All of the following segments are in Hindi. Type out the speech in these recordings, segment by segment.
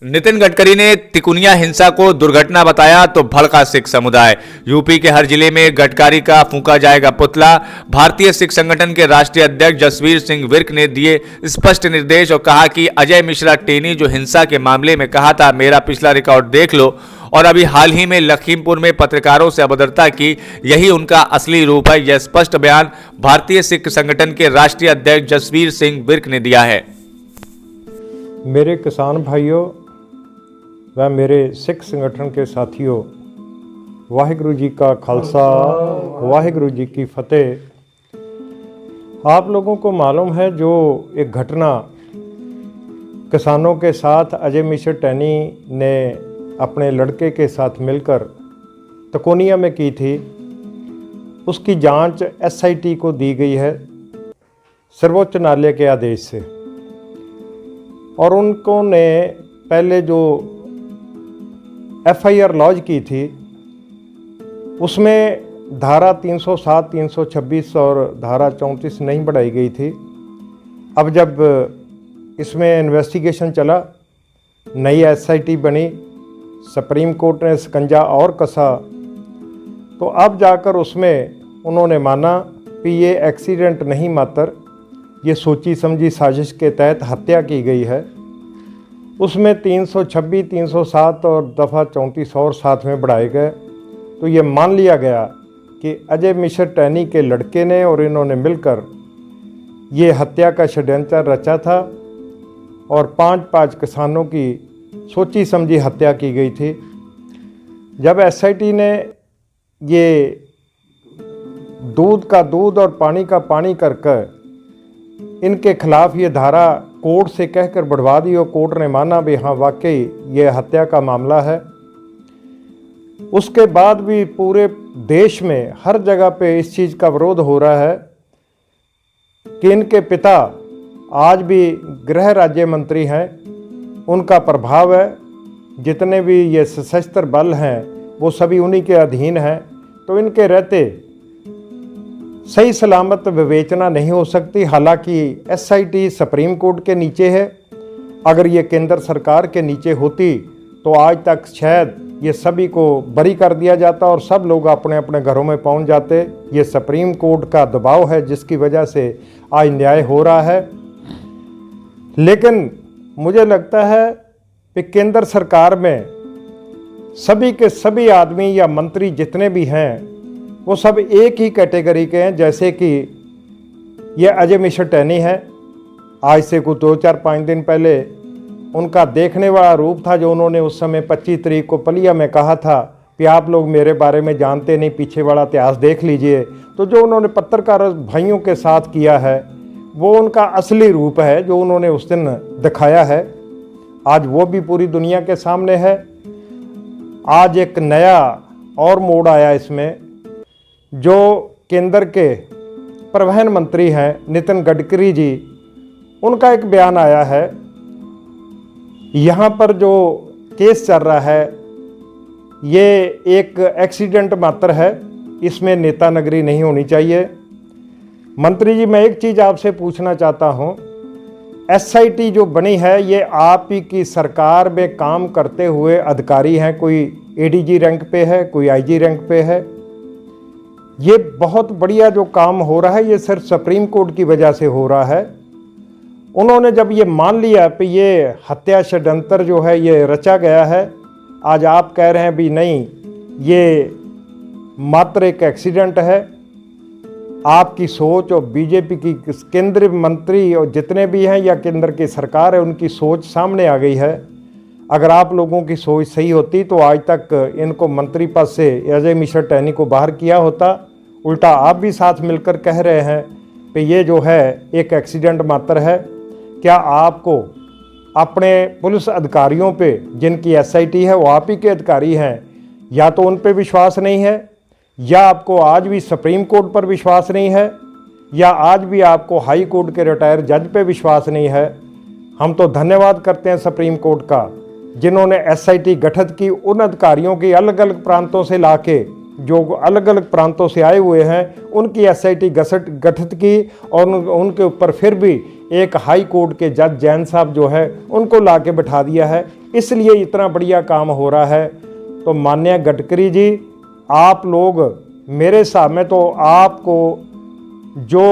नितिन गडकरी ने तिकुनिया हिंसा को दुर्घटना बताया तो भड़का सिख समुदाय। यूपी के हर जिले में गडकरी का फूंका जाएगा पुतला। भारतीय सिख संगठन के राष्ट्रीय अध्यक्ष जसवीर सिंह विर्क ने दिए स्पष्ट निर्देश और कहा कि अजय मिश्रा टेनी जो हिंसा के मामले में कहा था मेरा पिछला रिकॉर्ड देख लो, और अभी हाल ही में लखीमपुर में पत्रकारों से अभद्रता की, यही उनका असली रूप है। यह स्पष्ट बयान भारतीय सिख संगठन के राष्ट्रीय अध्यक्ष जसवीर सिंह विर्क ने दिया है। मेरे किसान भाइयों व मेरे सिख संगठन के साथियों, वाहिगुरु जी का खालसा, वाहिगुरु जी की फतेह। आप लोगों को मालूम है जो एक घटना किसानों के साथ अजय मिश्रा टेनी ने अपने लड़के के साथ मिलकर तिकोनिया में की थी, उसकी जांच SIT को दी गई है सर्वोच्च न्यायालय के आदेश से। और उनको ने पहले जो FIR लॉन्च की थी उसमें धारा 307, 326 और धारा 34 नहीं बढ़ाई गई थी। अब जब इसमें इन्वेस्टिगेशन चला, नई SIT बनी, सुप्रीम कोर्ट ने शिकंजा और कसा, तो अब जाकर उसमें उन्होंने माना कि ये एक्सीडेंट नहीं मात्र ये सोची समझी साजिश के तहत हत्या की गई है। उसमें 326, 307 और दफ़ा 34 और साथ में बढ़ाए गए। तो ये मान लिया गया कि अजय मिश्रा टेनी के लड़के ने और इन्होंने मिलकर ये हत्या का षड्यंत्र रचा था और 5 किसानों की सोची समझी हत्या की गई थी। जब SIT ने ये दूध का दूध और पानी का पानी करके इनके खिलाफ ये धारा कोर्ट से कहकर बढ़वा दी और कोर्ट ने माना भी हाँ वाकई ये हत्या का मामला है। उसके बाद भी पूरे देश में हर जगह पे इस चीज़ का विरोध हो रहा है कि इनके पिता आज भी गृह राज्य मंत्री हैं, उनका प्रभाव है, जितने भी ये सशस्त्र बल हैं वो सभी उन्हीं के अधीन हैं। तो इनके रहते सही सलामत विवेचना नहीं हो सकती। हालांकि SIT सुप्रीम कोर्ट के नीचे है, अगर ये केंद्र सरकार के नीचे होती तो आज तक शायद ये सभी को बरी कर दिया जाता और सब लोग अपने अपने घरों में पहुंच जाते। ये सुप्रीम कोर्ट का दबाव है जिसकी वजह से आज न्याय हो रहा है। लेकिन मुझे लगता है कि केंद्र सरकार में सभी के सभी आदमी या मंत्री जितने भी हैं वो सब एक ही कैटेगरी के हैं। जैसे कि ये अजय मिश्रा टेनी है, आज से कुछ 2-4-5 दिन पहले उनका देखने वाला रूप था जो उन्होंने उस समय 25 तारीख को पलिया में कहा था कि आप लोग मेरे बारे में जानते नहीं, पीछे वाला इतिहास देख लीजिए। तो जो उन्होंने पत्रकार भाइयों के साथ किया है वो उनका असली रूप है जो उन्होंने उस दिन दिखाया है। आज वो भी पूरी दुनिया के सामने है। आज एक नया और मोड़ आया इसमें, जो केंद्र के परिवहन मंत्री हैं नितिन गडकरी जी, उनका एक बयान आया है। यहाँ पर जो केस चल रहा है ये एक एक्सीडेंट मात्र है, इसमें नेता नगरी नहीं होनी चाहिए। मंत्री जी, मैं एक चीज़ आपसे पूछना चाहता हूँ, SIT जो बनी है ये आप ही की सरकार में काम करते हुए अधिकारी हैं, कोई ADG रैंक पे है, कोई IG रैंक पे है। ये बहुत बढ़िया जो काम हो रहा है ये सिर्फ सुप्रीम कोर्ट की वजह से हो रहा है। उन्होंने जब ये मान लिया कि ये हत्या षड्यंत्र जो है ये रचा गया है, आज आप कह रहे हैं भी नहीं ये मात्र एक एक्सीडेंट है। आपकी सोच और बीजेपी की केंद्रीय मंत्री और जितने भी हैं या केंद्र की सरकार है उनकी सोच सामने आ गई है। अगर आप लोगों की सोच सही होती तो आज तक इनको मंत्री पद से अजय मिश्रा टेनी को बाहर किया होता। उल्टा आप भी साथ मिलकर कह रहे हैं कि ये जो है एक एक्सीडेंट मात्र है। क्या आपको अपने पुलिस अधिकारियों पे जिनकी SIT है वो आप ही के अधिकारी हैं, या तो उन पे विश्वास नहीं है, या आपको आज भी सुप्रीम कोर्ट पर विश्वास नहीं है, या आज भी आपको हाई कोर्ट के रिटायर जज पे विश्वास नहीं है। हम तो धन्यवाद करते हैं सुप्रीम कोर्ट का जिन्होंने SIT गठित की, उन अधिकारियों की अलग अलग प्रांतों से लाके जो अलग अलग प्रांतों से आए हुए हैं उनकी SIT गठित की और उनके ऊपर फिर भी एक हाई कोर्ट के जज जैन साहब जो है उनको ला के बिठा दिया है। इसलिए इतना बढ़िया काम हो रहा है। तो माननीय गडकरी जी, आप लोग, मेरे हिसाब में तो आपको जो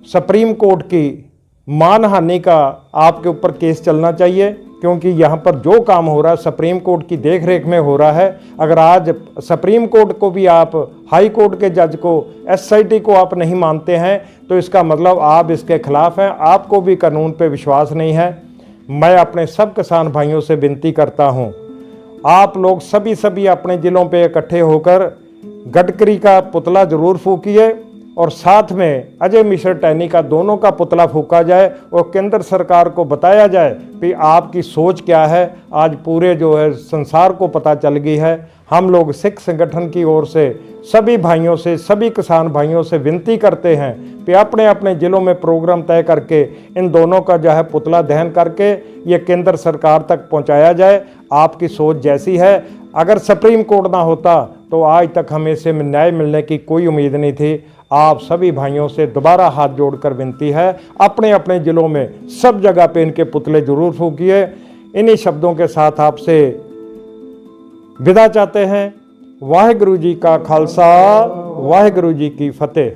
सुप्रीम कोर्ट की मानहानि का आपके ऊपर केस चलना चाहिए, क्योंकि यहाँ पर जो काम हो रहा है सुप्रीम कोर्ट की देखरेख में हो रहा है। अगर आज सुप्रीम कोर्ट को भी आप, हाई कोर्ट के जज को, एसआईटी को आप नहीं मानते हैं, तो इसका मतलब आप इसके खिलाफ हैं, आपको भी कानून पे विश्वास नहीं है। मैं अपने सब किसान भाइयों से विनती करता हूँ, आप लोग सभी अपने ज़िलों पे इकट्ठे होकर गडकरी का पुतला जरूर फूकिए और साथ में अजय मिश्र टैनी का, दोनों का पुतला फूका जाए और केंद्र सरकार को बताया जाए कि आपकी सोच क्या है। आज पूरे जो है संसार को पता चल गई है। हम लोग सिख संगठन की ओर से सभी भाइयों से, सभी किसान भाइयों से विनती करते हैं कि अपने अपने ज़िलों में प्रोग्राम तय करके इन दोनों का जो है पुतला दहन करके ये केंद्र सरकार तक पहुंचाया जाए। आपकी सोच जैसी है, अगर सुप्रीम कोर्ट ना होता तो आज तक हमें इससे न्याय मिलने की कोई उम्मीद नहीं थी। आप सभी भाइयों से दोबारा हाथ जोड़कर विनती है, अपने अपने ज़िलों में सब जगह पे इनके पुतले जरूर फूकिए। इन्हीं शब्दों के साथ आपसे विदा चाहते हैं। वाहिगुरु जी का खालसा, वाहिगुरु जी की फतेह।